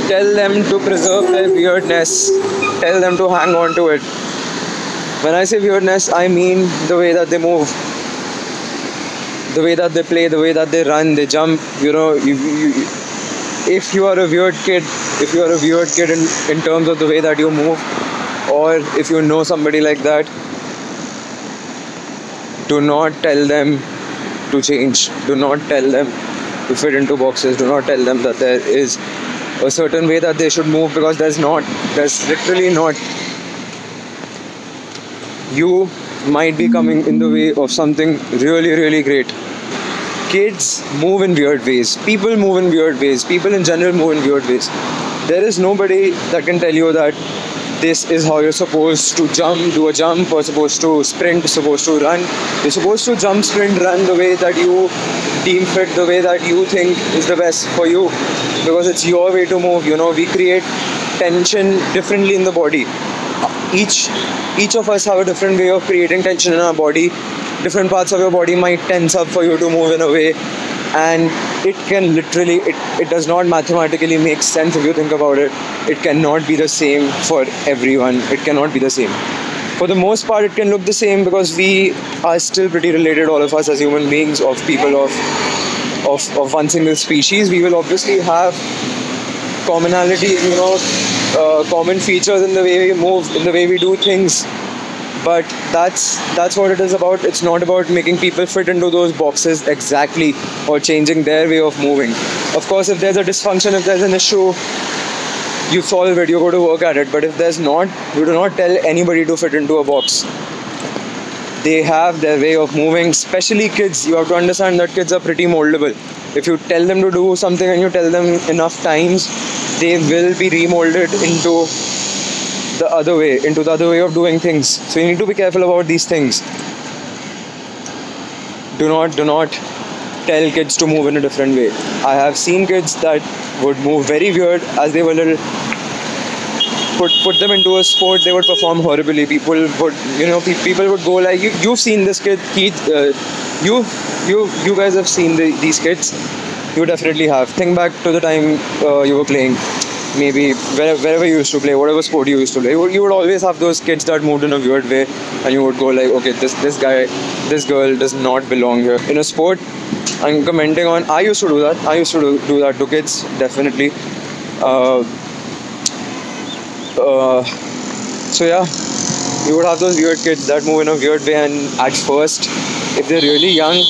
Tell them to preserve their weirdness. Tell them to hang on to it. When I say weirdness, I mean the way that they move, the way that they play, the way that they run, they jump. If you are a weird kid, if you are a weird kid in terms of the way that you move, or if you know somebody like that, do not tell them to change. Do not tell them to fit into boxes. Do not tell them that there is a certain way that they should move, because there's not. There's literally not. You might be coming in the way of something really, really great. Kids move in weird ways. People move in weird ways. People in general move in weird ways. There is nobody that can tell you that this is how you're supposed to do a jump, or supposed to sprint, supposed to run. You're supposed to jump, sprint, run the way that you deem fit, the way that you think is the best for you, because it's your way to move. We create tension differently in the body. Each of us have a different way of creating tension in our body. Different parts of your body might tense up for you to move in a way, and it can literally, it does not mathematically make sense if you think about it. It cannot be the same for everyone. It cannot be the same. For the most part, it can look the same, because we are still pretty related, all of us as human beings, of people of one single species. We will obviously have commonality, common features in the way we move, in the way we do things. But that's what it is about. It's not about making people fit into those boxes exactly, or changing their way of moving. Of course, if there's a dysfunction, if there's an issue, you solve it, you go to work at it. But if there's not, you do not tell anybody to fit into a box. They have their way of moving, especially kids. You have to understand that kids are pretty moldable. If you tell them to do something and you tell them enough times, they will be remolded into the other way of doing things. So you need to be careful about these things. Do not tell kids to move in a different way. I have seen kids that would move very weird as they were little. Put them into a sport, they would perform horribly. People would go like, you've seen this kid, Keith. You guys have seen these kids. You definitely have. Think back to the time you were playing. Maybe wherever you used to play, whatever sport you used to play, you would always have those kids that moved in a weird way, and you would go like, okay, this guy, this girl does not belong here. In a sport, I'm commenting on, I used to do that. I used to do that to kids, definitely. So yeah, you would have those weird kids that move in a weird way, and at first, if they're really young,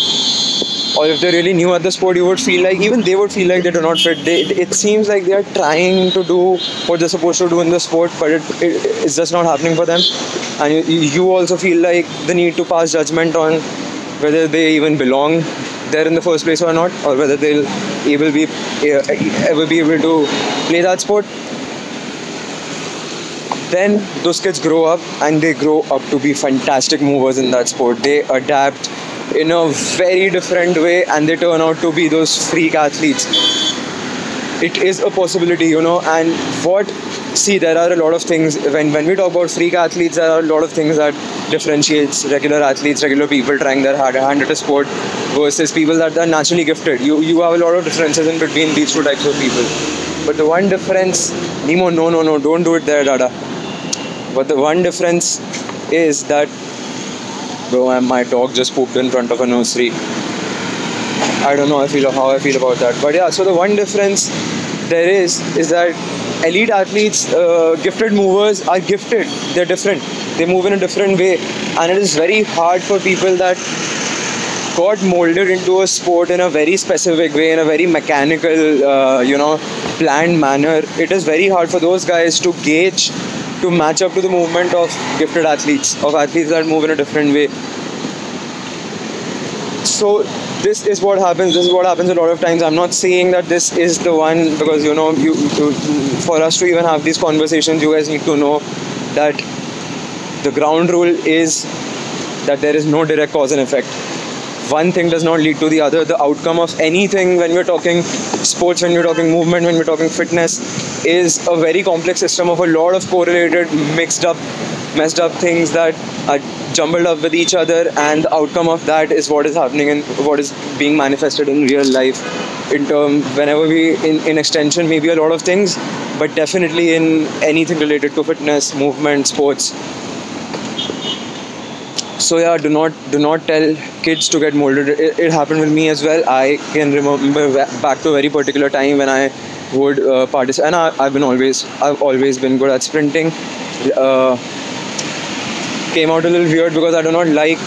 or if they're really new at the sport, you would feel like, even they would feel like they do not fit. It seems like they are trying to do what they're supposed to do in the sport, but it's just not happening for them. And you also feel like the need to pass judgment on whether they even belong there in the first place or not, or whether they'll ever be able to play that sport. Then those kids grow up, and they grow up to be fantastic movers in that sport. They adapt in a very different way, and they turn out to be those freak athletes. It is a possibility, and there are a lot of things, when we talk about freak athletes, there are a lot of things that differentiates regular athletes, regular people trying their hand at a sport, versus people that are naturally gifted. You have a lot of differences in between these two types of people. But the one difference, Nemo, no, don't do it there, Dada. But the one difference is that, bro, my dog just pooped in front of a nursery. I don't know how I feel about that. But yeah, so the one difference there is that elite athletes, gifted movers are gifted. They're different. They move in a different way. And it is very hard for people that got molded into a sport in a very specific way, in a very mechanical, planned manner. It is very hard for those guys to match up to the movement of gifted athletes, of athletes that move in a different way. So this is what happens. This is what happens a lot of times. I'm not saying that this is the one, because for us to even have these conversations, you guys need to know that the ground rule is that there is no direct cause and effect. One thing does not lead to the other. The outcome of anything, when we're talking sports, when we're talking movement, when we're talking fitness, is a very complex system of a lot of correlated, messed up things that jumbled up with each other, and the outcome of that is what is happening and what is being manifested in real life. In term, whenever we in extension, maybe a lot of things, but definitely in anything related to fitness, movement, sports. So yeah, do not tell kids to get molded. It happened with me as well. I can remember back to a very particular time when I would participate, and I've always been good at sprinting. Uh, Came out a little weird because I do not like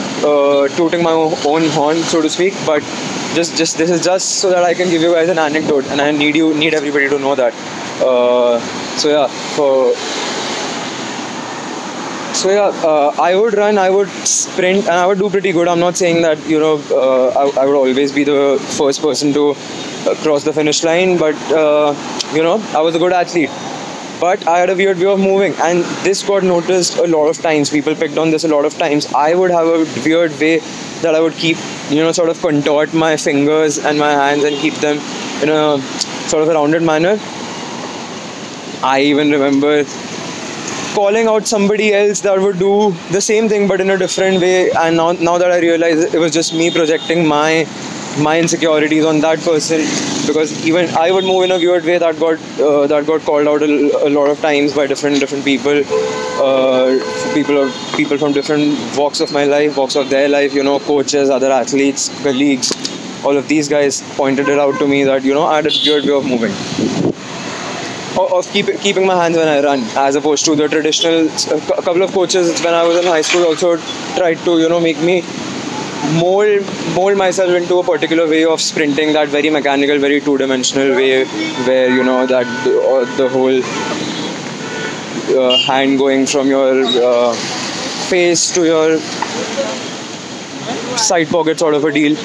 tooting my own horn, so to speak. But just this is just so that I can give you guys an anecdote, and I need everybody to know that. So yeah, for So yeah, I would run, I would sprint, and I would do pretty good. I'm not saying that I would always be the first person to cross the finish line, but I was a good athlete. But I had a weird way of moving, and this got noticed a lot of times. People picked on this a lot of times. I would have a weird way that I would keep, sort of contort my fingers and my hands and keep them in a sort of a rounded manner. I even remember calling out somebody else that would do the same thing but in a different way, and now that I realize it was just me projecting my insecurities on that person, because even I would move in a weird way that got called out a lot of times by different people, people from different walks of my life, walks of their life, coaches, other athletes, colleagues. All of these guys pointed it out to me that I had a weird way of moving, of keeping my hands when I run, as opposed to the traditional. A couple of coaches when I was in high school also tried to make me mold myself into a particular way of sprinting, that very mechanical, very two-dimensional way, where that the whole hand going from your face to your side pocket sort of a deal,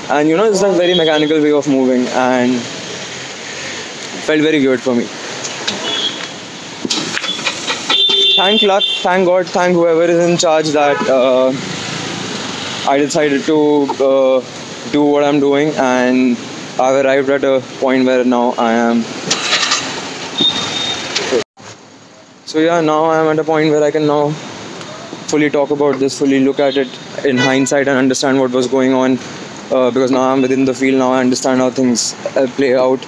and it's a very mechanical way of moving, and felt very weird for me. Thank luck, thank God, thank whoever is in charge that I decided to do what I'm doing, and I've arrived at a point where now I am. So yeah, now I am at a point where I can now fully talk about this, fully look at it in hindsight and understand what was going on, because now I'm within the field. Now I understand how things play out.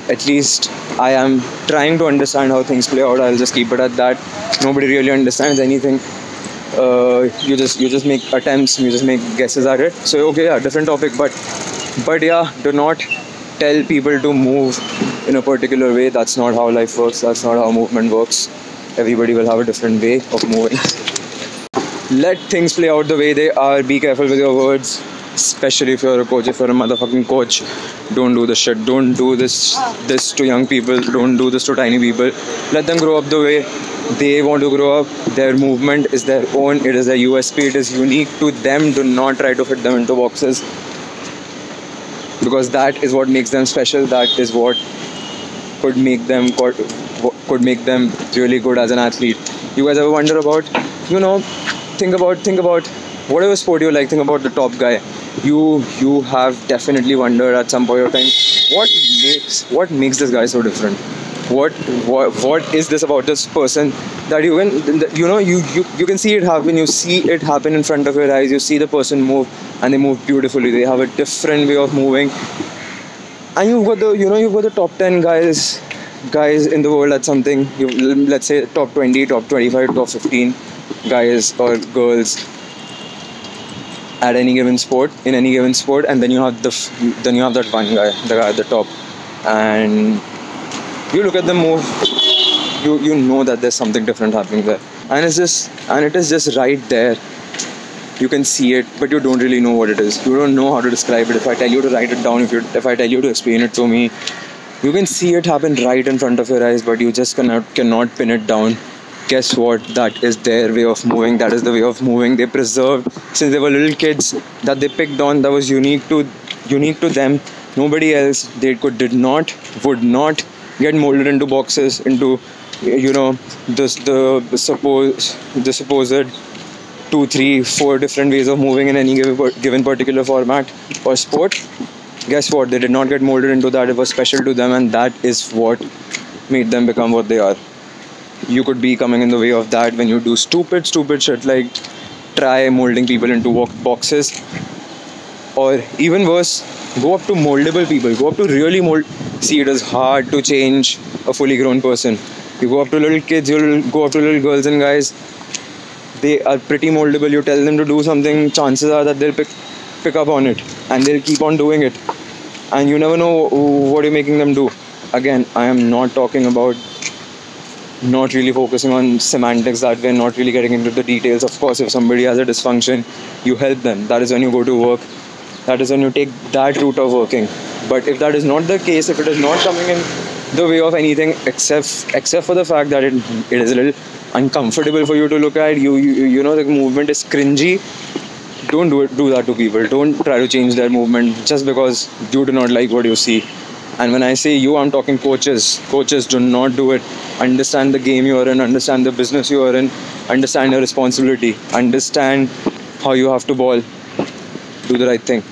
At least I am trying to understand how things play out. I'll just keep it at that. Nobody really understands anything. You just make attempts, you just make guesses at it. So okay, yeah, different topic, but yeah, do not tell people to move in a particular way. That's not how life works. That's not how movement works. Everybody will have a different way of moving. Let things play out the way they are. Be careful with your words, especially if you're a coach. If you're a motherfucking coach, don't do this shit. Don't do this to young people. Don't do this to tiny people. Let them grow up the way they want to grow up. Their movement is their own. It is their USP. It is unique to them. Do not try to fit them into boxes, because that is what makes them special. That is what could make them really good as an athlete. You guys ever wonder about, think about whatever sport you like. Think about the top guy. You have definitely wondered at some point of time, what makes this guy so different. What is this about this person that you can see it happen. You see it happen in front of your eyes. You see the person move, and they move beautifully. They have a different way of moving, and you've got the top 10 guys in the world at something. Let's say top 20, top 25, top 15 guys or girls at any given sport, in any given sport, and then you have that one guy, the guy at the top, and you look at them move, you know that there's something different happening there, and it is just right there. You can see it, but you don't really know what it is. You don't know how to describe it. If I tell you to write it down, if I tell you to explain it to me, you can see it happen right in front of your eyes, but you just cannot pin it down. Guess what? That is their way of moving. That is the way of moving they preserved since they were little kids, that they picked on, that was unique to them. Nobody else. Would not get molded into boxes, into the supposed 2, 3, 4 different ways of moving in any given particular format or sport. Guess what? They did not get molded into that. It was special to them, and that is what made them become what they are. You could be coming in the way of that when you do stupid shit like try molding people into boxes, or even worse, go up to moldable people. Go up to really mold. See, it is hard to change a fully grown person. You go up to little kids, you'll go up to little girls and guys. They are pretty moldable. You tell them to do something, chances are that they'll pick up on it and they'll keep on doing it. And you never know what you're making them do. Again, I am not talking about not really focusing on semantics that way, not really getting into the details. Of course, if somebody has a dysfunction, you help them. That is when you go to work. That is when you take that route of working. But if that is not the case, if it is not coming in the way of anything except for the fact that it is a little uncomfortable for you to look at, you know the movement is cringy, don't do that to people. Don't try to change their movement just because you do not like what you see. And when I say you, I'm talking coaches. Coaches, do not do it. Understand the game you are in, understand the business you are in, understand your responsibility, understand how you have to ball. Do the right thing.